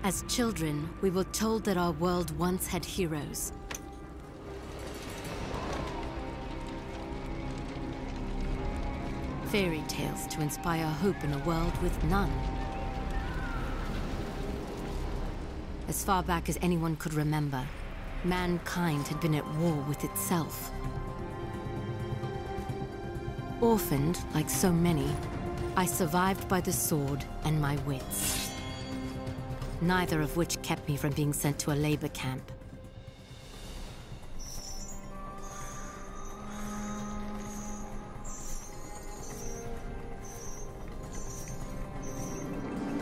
As children, we were told that our world once had heroes. Fairy tales to inspire hope in a world with none. As far back as anyone could remember, mankind had been at war with itself. Orphaned, like so many, I survived by the sword and my wits. Neither of which kept me from being sent to a labor camp.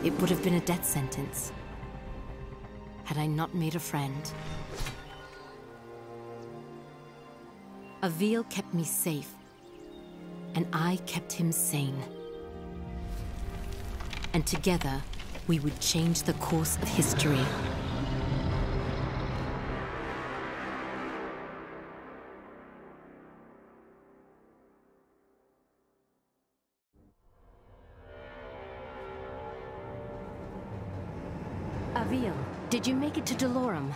It would have been a death sentence had I not made a friend. Avil kept me safe, and I kept him sane. And together, we would change the course of history. Avil, did you make it to Delorum?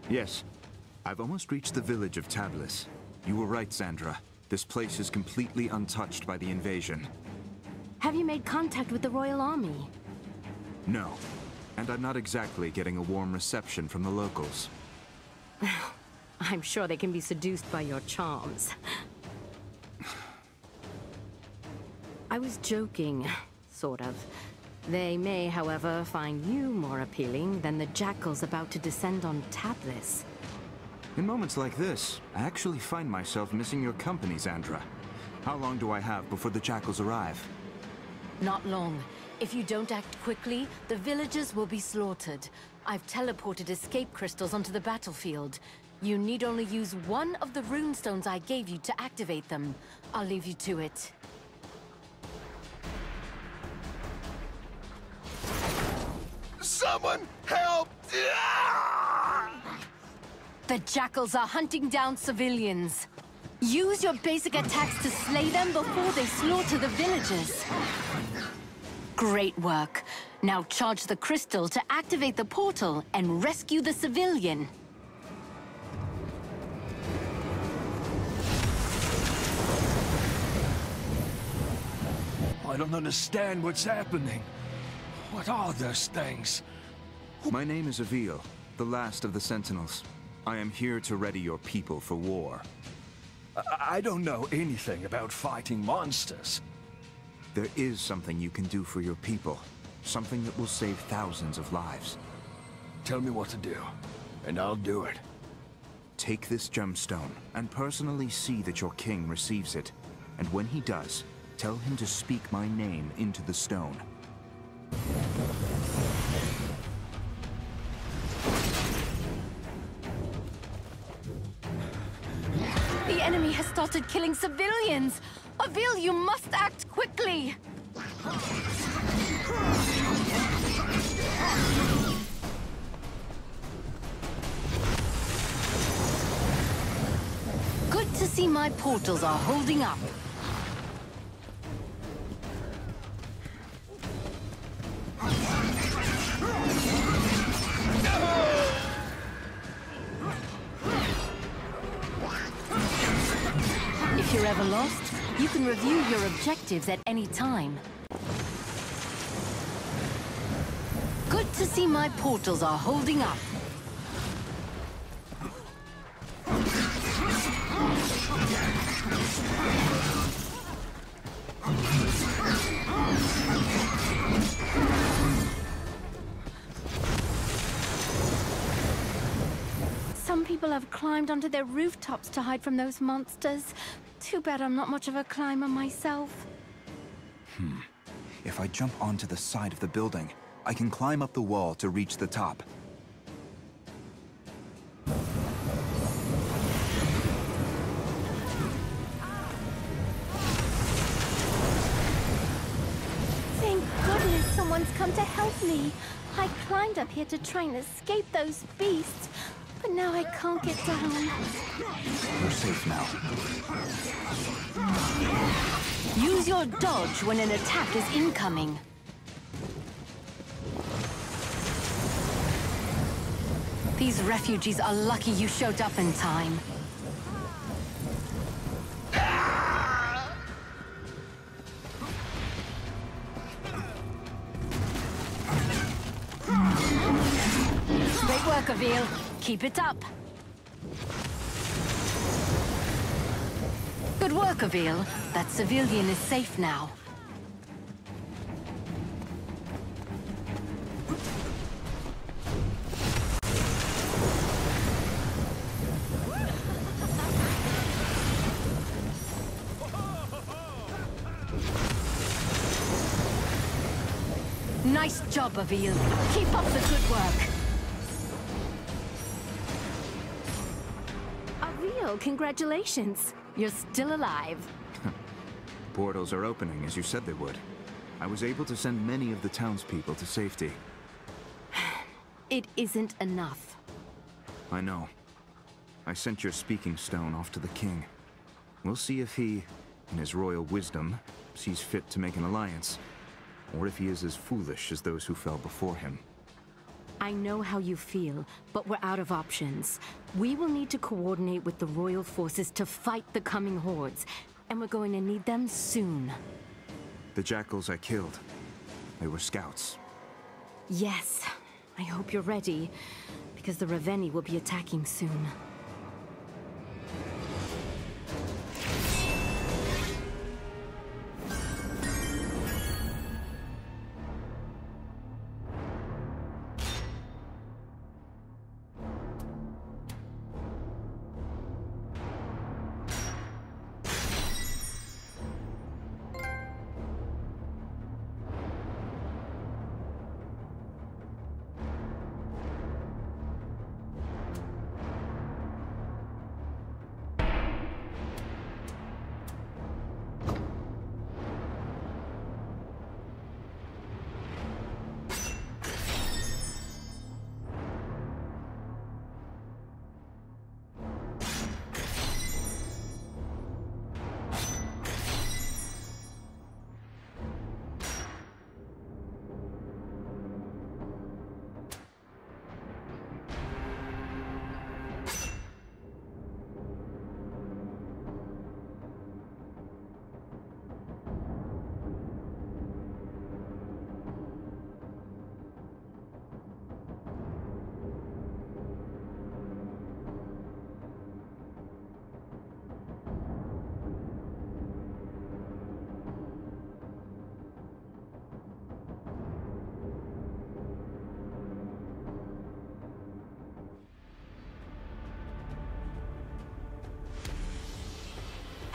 Yes. I've almost reached the village of Tablis. You were right, Sandra. This place is completely untouched by the invasion. Have you made contact with the Royal Army? No. And I'm not exactly getting a warm reception from the locals. I'm sure they can be seduced by your charms. I was joking, sort of. They may, however, find you more appealing than the jackals about to descend on Tablis. In moments like this, I actually find myself missing your company, Sandra. How long do I have before the jackals arrive? Not long. If you don't act quickly, the villagers will be slaughtered. I've teleported escape crystals onto the battlefield. You need only use one of the runestones I gave you to activate them. I'll leave you to it. Someone help! The jackals are hunting down civilians. Use your basic attacks to slay them before they slaughter the villagers. Great work. Now charge the crystal to activate the portal and rescue the civilian. I don't understand what's happening. What are those things? My name is Avil, the last of the Sentinels. I am here to ready your people for war. I don't know anything about fighting monsters. There is something you can do for your people. Something that will save thousands of lives. Tell me what to do, and I'll do it. Take this gemstone, and personally see that your king receives it. And when he does, tell him to speak my name into the stone. The enemy has started killing civilians! Avil, you must act quickly! Good to see my portals are holding up. If you're ever lost, you can review your objectives at any time. Good to see my portals are holding up. Some people have climbed onto their rooftops to hide from those monsters. Too bad I'm not much of a climber myself. If I jump onto the side of the building, I can climb up the wall to reach the top. Thank goodness someone's come to help me. I climbed up here to try and escape those beasts, but now I can't get down. You're safe now. Use your dodge when an attack is incoming. These refugees are lucky you showed up in time. Great work, Avil. Keep it up. Good work, Avil. That civilian is safe now. Nice job, Avil. Keep up the good work. Avil, congratulations. You're still alive. Portals are opening, as you said they would. I was able to send many of the townspeople to safety. It isn't enough. I know. I sent your speaking stone off to the king. We'll see if he, in his royal wisdom, sees fit to make an alliance. Or if he is as foolish as those who fell before him. I know how you feel, but we're out of options. We will need to coordinate with the royal forces to fight the coming hordes, and we're going to need them soon. The jackals I killed, they were scouts. Yes, I hope you're ready, because the Raveni will be attacking soon.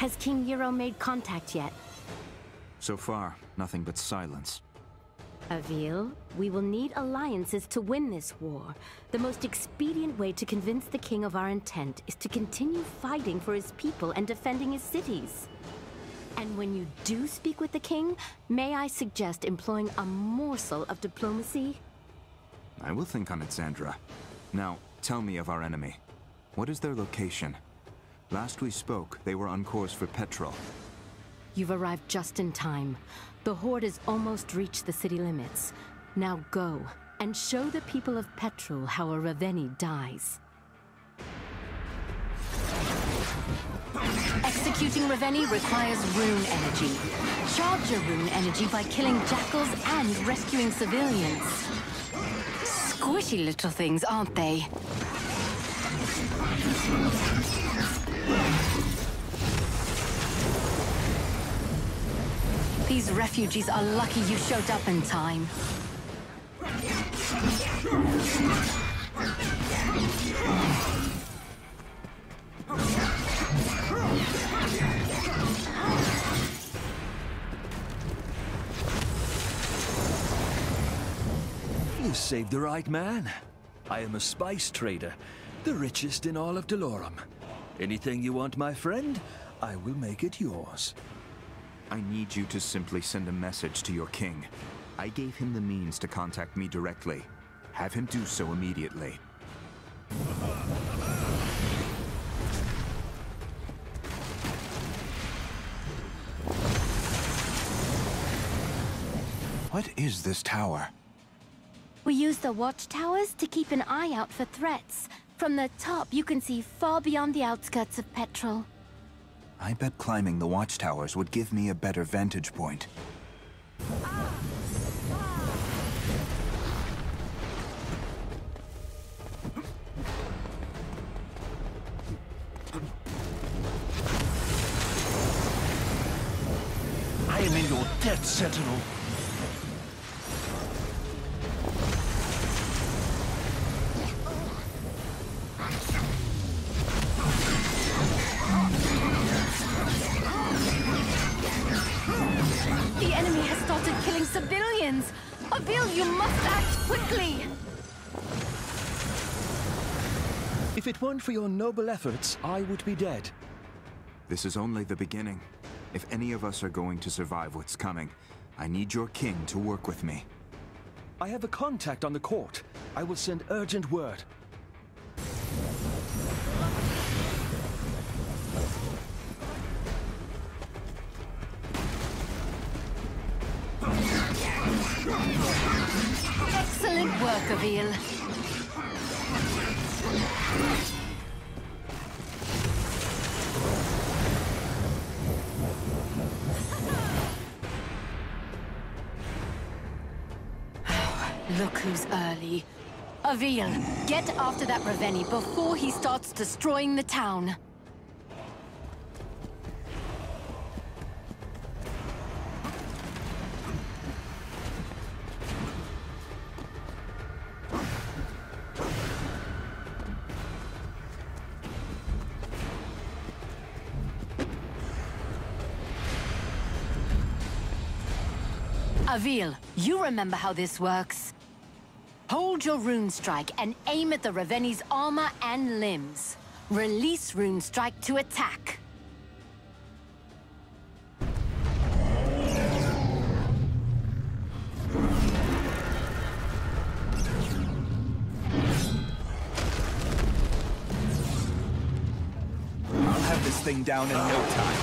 Has King Euro made contact yet? So far, nothing but silence. Avil, we will need alliances to win this war. The most expedient way to convince the king of our intent is to continue fighting for his people and defending his cities. And when you do speak with the king, may I suggest employing a morsel of diplomacy? I will think on it, Zandra. Now, tell me of our enemy. What is their location? Last we spoke, they were on course for Petrol. You've arrived just in time. The Horde has almost reached the city limits. Now go, and show the people of Petrol how a Raveni dies. Executing Raveni requires rune energy. Charge your rune energy by killing jackals and rescuing civilians. Squishy little things, aren't they? These refugees are lucky you showed up in time. You saved the right man. I am a spice trader, the richest in all of Delorum. Anything you want, my friend, I will make it yours. I need you to simply send a message to your king. I gave him the means to contact me directly. Have him do so immediately. What is this tower? We use the watchtowers to keep an eye out for threats. From the top, you can see far beyond the outskirts of Petrol. I bet climbing the watchtowers would give me a better vantage point. I am in your death, Sentinel. The enemy has started killing civilians! Abil, you must act quickly! If it weren't for your noble efforts, I would be dead. This is only the beginning. If any of us are going to survive what's coming, I need your king to work with me. I have a contact on the court. I will send urgent word. Excellent work, Abil. Look who's early. Abil, get after that Ravenni before he starts destroying the town. Abil, you remember how this works. Hold your rune strike and aim at the Ravenni's armor and limbs. Release rune strike to attack. I'll have this thing down in no time.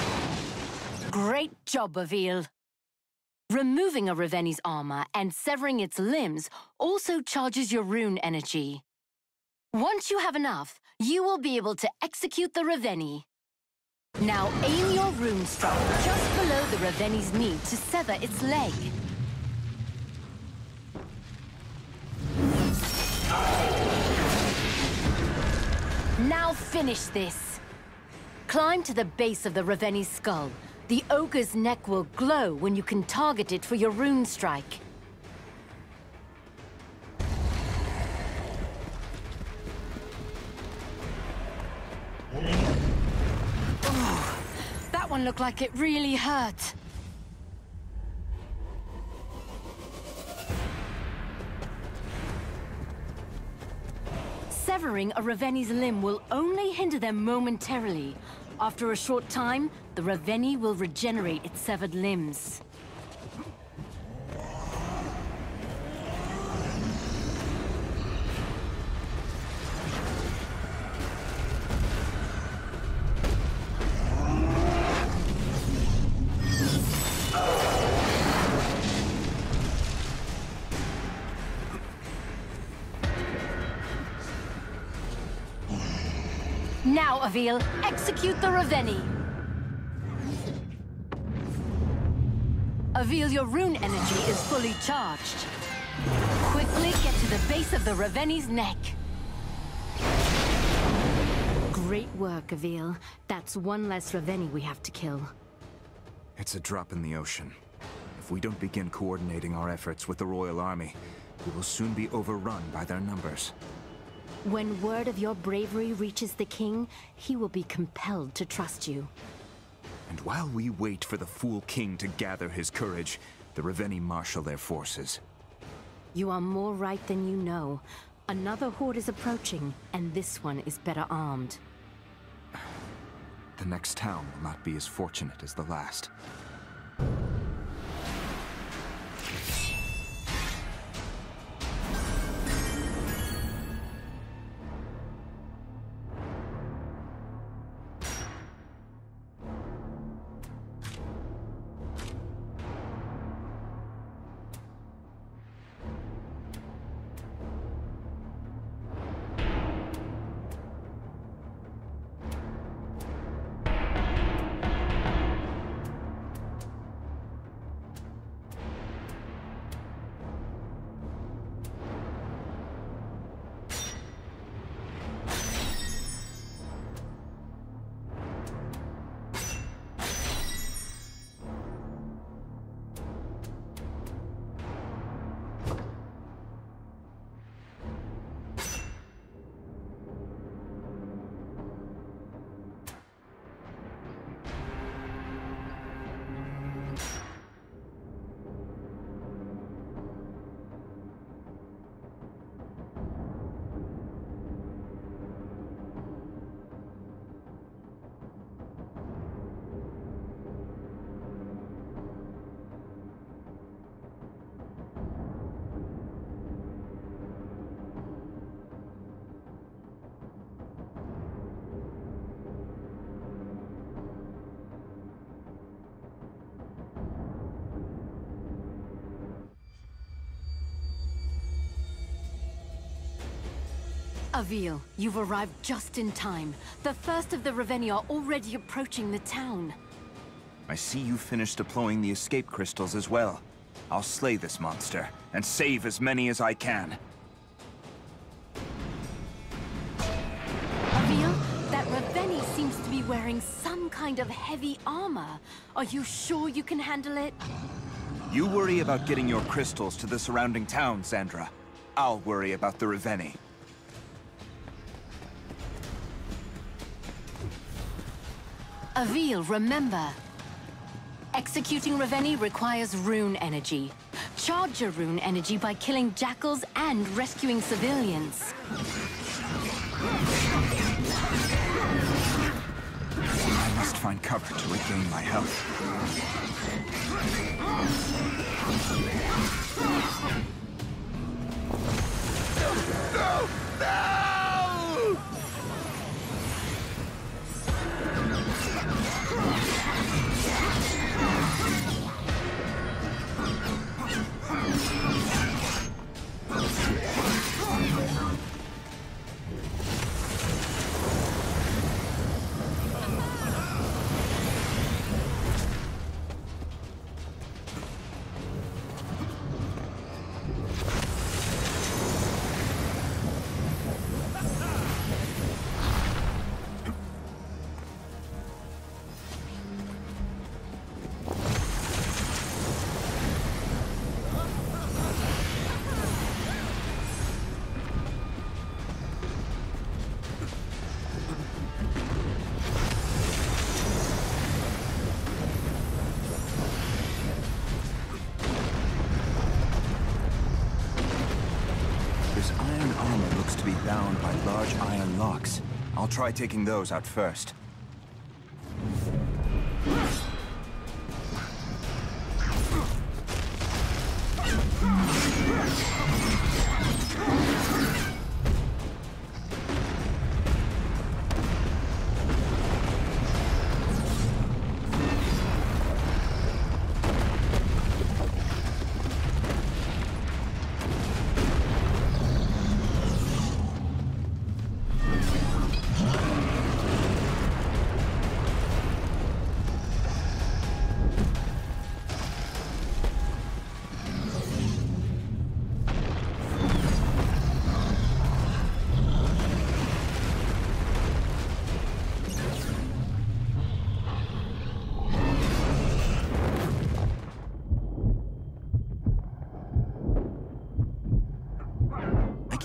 Great job, Abil. Removing a Ravenni's armor and severing its limbs also charges your rune energy. Once you have enough, you will be able to execute the Ravenni. Now aim your rune strike just below the Ravenni's knee to sever its leg. Now finish this. Climb to the base of the Ravenni's skull. The ogre's neck will glow when you can target it for your rune strike. Oh, that one looked like it really hurt. Severing a Ravenni's limb will only hinder them momentarily. After a short time, the Ravenni will regenerate its severed limbs. Now, Abil, execute the Ravenni! Abil, your rune energy is fully charged. Quickly get to the base of the Ravenni's neck. Great work, Abil. That's one less Ravenni we have to kill. It's a drop in the ocean. If we don't begin coordinating our efforts with the Royal Army, we will soon be overrun by their numbers. When word of your bravery reaches the king, he will be compelled to trust you. And while we wait for the fool king to gather his courage, the Ravenni marshal their forces. You are more right than you know. Another horde is approaching, and this one is better armed. The next town will not be as fortunate as the last. Avil, you've arrived just in time. The first of the Revenni are already approaching the town. I see you finished deploying the escape crystals as well. I'll slay this monster, and save as many as I can. Avil, that Revenni seems to be wearing some kind of heavy armor. Are you sure you can handle it? You worry about getting your crystals to the surrounding town, Sandra. I'll worry about the Revenni. Avil, remember. Executing Revenni requires rune energy. Charge your rune energy by killing jackals and rescuing civilians. I must find cover to regain my health. No! Bound by large iron locks. I'll try taking those out first.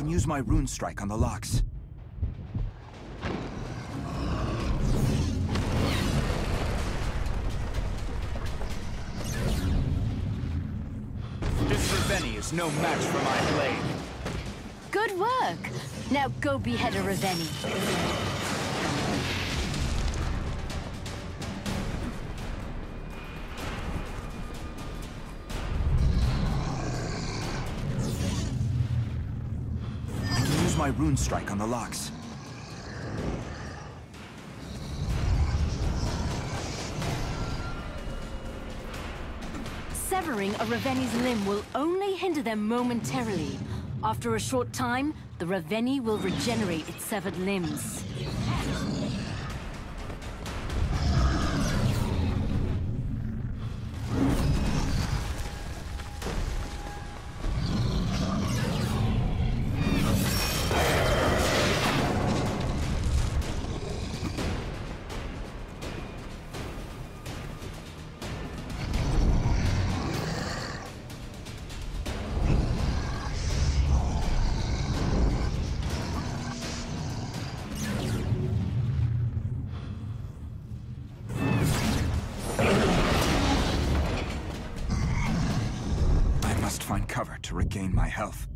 Use my rune strike on the locks. This Revenni is no match for my blade. Good work! Now go behead a Revenni. My rune strike on the locks. Severing a Revenni's limb will only hinder them momentarily. After a short time, the Revenni will regenerate its severed limbs. Find cover to regain my health.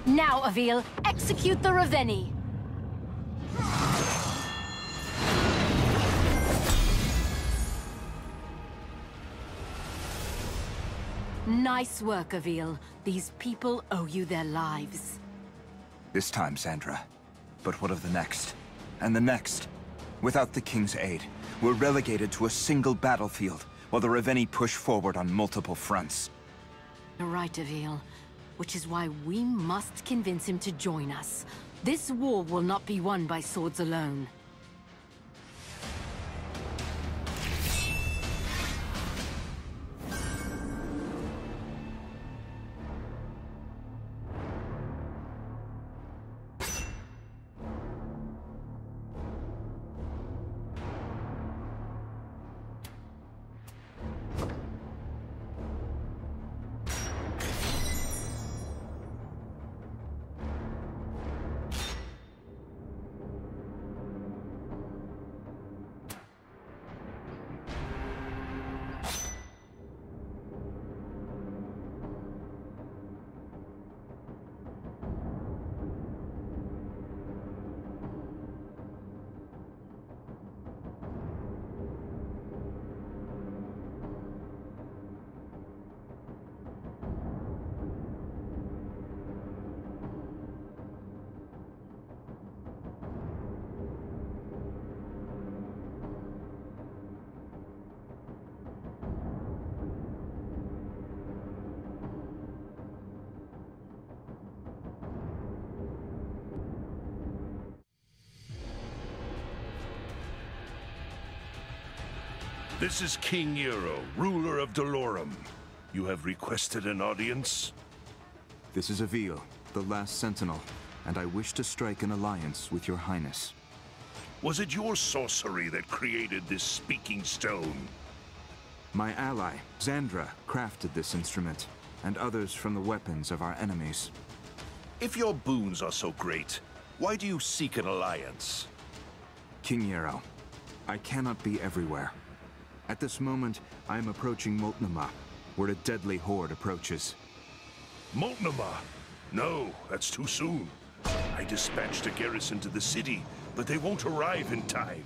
Now, Avil, execute the Revenni. Nice work, Avil. These people owe you their lives. This time, Sandra. But what of the next? And the next? Without the King's aid, we're relegated to a single battlefield, while the Revenni push forward on multiple fronts. You're right, Avil. Which is why we must convince him to join us. This war will not be won by swords alone. This is King Nero, ruler of Dolorum. You have requested an audience? This is Avil, the last sentinel, and I wish to strike an alliance with your highness. Was it your sorcery that created this speaking stone? My ally, Xandra, crafted this instrument, and others from the weapons of our enemies. If your boons are so great, why do you seek an alliance? King Nero, I cannot be everywhere. At this moment, I am approaching Moltnama, where a deadly horde approaches. Moltnama? No, that's too soon. I dispatched a garrison to the city, but they won't arrive in time.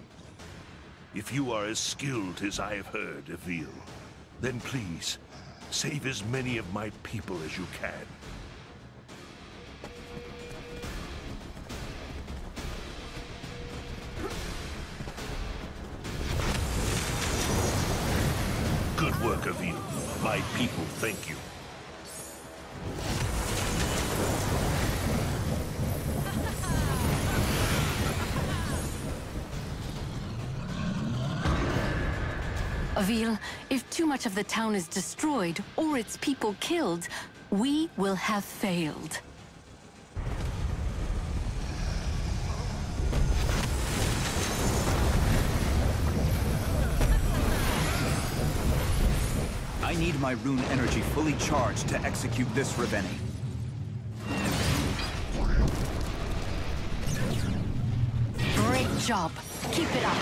If you are as skilled as I have heard, Avil, then please, save as many of my people as you can. Good work, Avil. My people thank you. Avil, if too much of the town is destroyed or its people killed, we will have failed. I need my rune energy fully charged to execute this Revenni. Great job. Keep it up.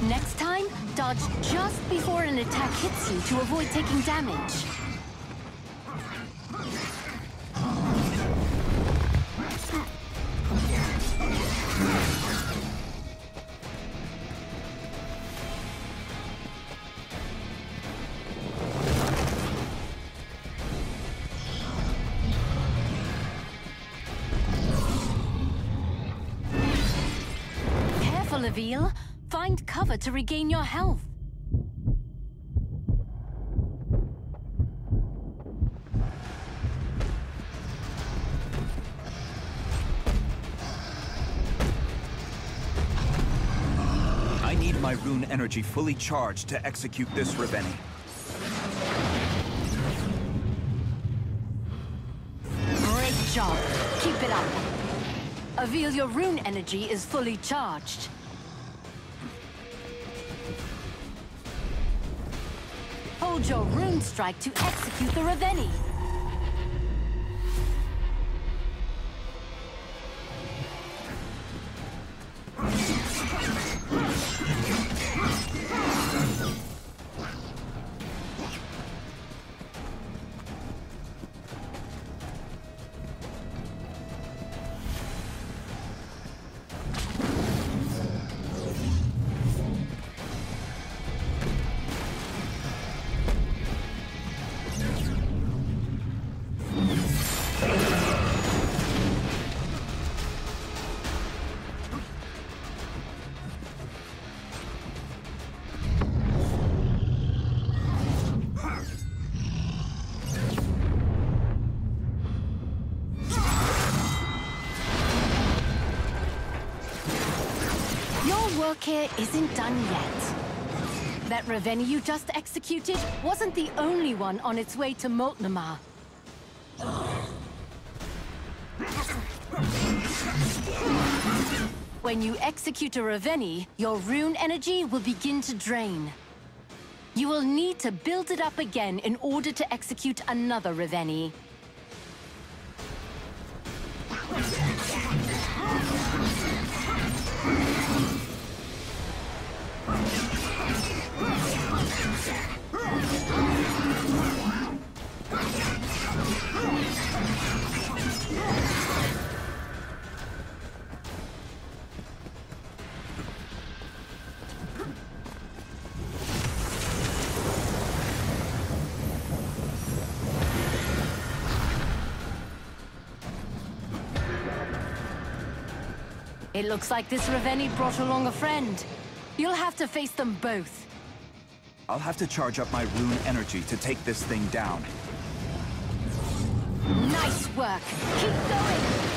Next time, dodge just before an attack hits you to avoid taking damage. Avil, find cover to regain your health. I need my rune energy fully charged to execute this Revenni. Great job. Keep it up. Avil, your rune energy is fully charged. Hold your rune strike to execute the Revenni. work here isn't done yet. That Ravenni you just executed wasn't the only one on its way to Moltnamar. When you execute a Ravenni, your rune energy will begin to drain. You will need to build it up again in order to execute another Ravenni. It looks like this Ravenni brought along a friend. You'll have to face them both. I'll have to charge up my rune energy to take this thing down. Nice work. Keep going.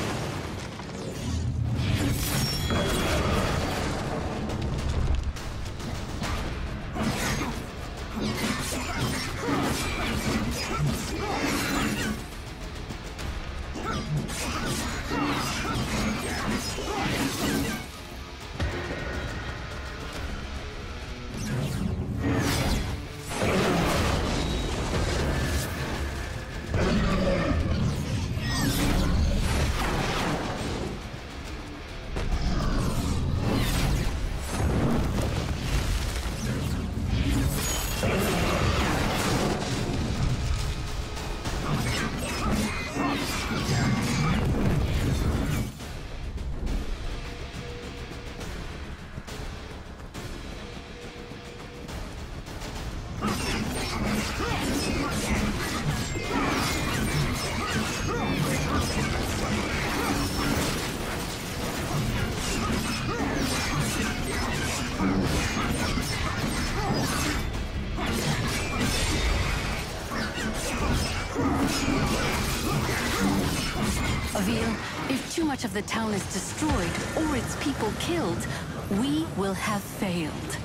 If too much of the town is destroyed or its people killed, we will have failed.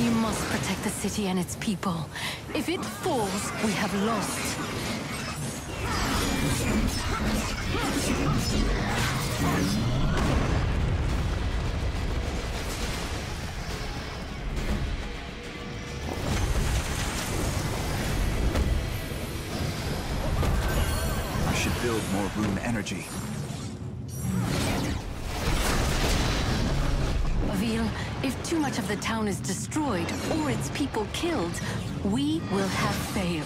You must protect the city and its people. If it falls, we have lost. I should build more rune energy. If too much of the town is destroyed or its people killed, we will have failed.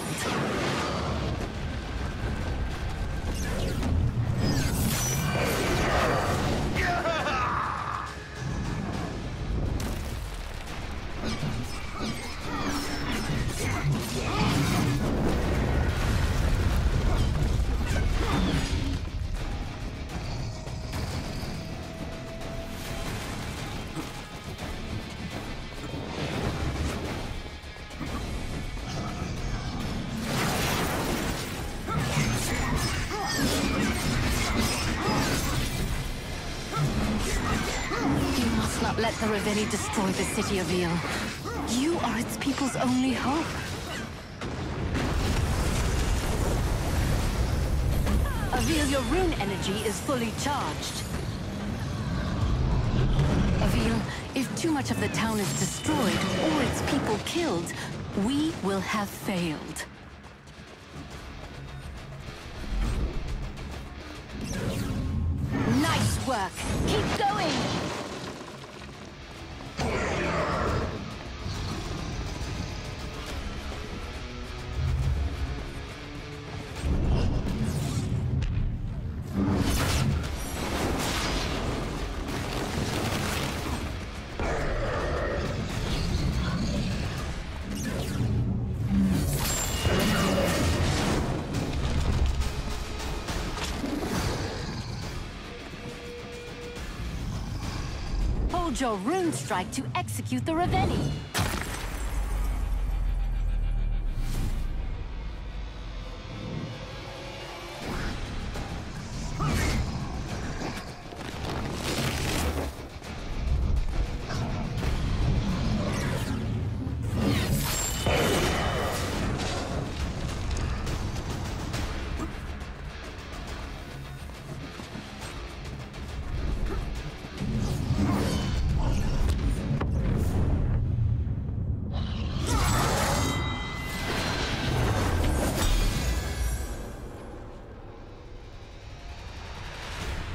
Not let the Ravenni destroy the city of Eel. You are its people's only hope. Avil, your rune energy is fully charged. Avil, if too much of the town is destroyed or its people killed, we will have failed. Nice work! Keep going! Wield your rune strike to execute the Ravenni.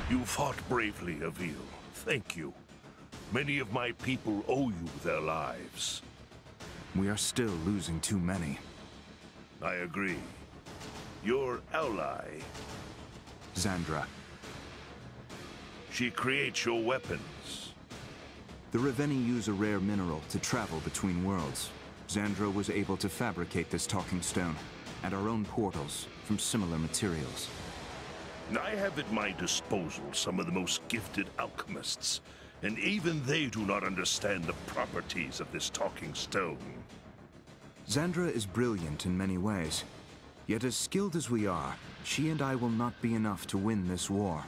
You fought bravely, Avil. Thank you. Many of my people owe you their lives. We are still losing too many. I agree. Your ally, Xandra. she creates your weapons. The Ravenni use a rare mineral to travel between worlds. Xandra was able to fabricate this talking stone, and our own portals, from similar materials. I have at my disposal some of the most gifted alchemists, and even they do not understand the properties of this talking stone. Xandra is brilliant in many ways. Yet as skilled as we are, she and I will not be enough to win this war.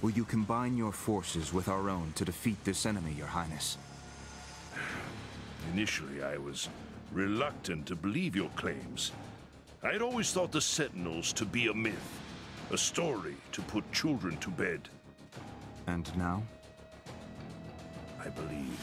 Will you combine your forces with our own to defeat this enemy, Your Highness? Initially, I was reluctant to believe your claims. I had always thought the Sentinels to be a myth, a story to put children to bed. And now? I believe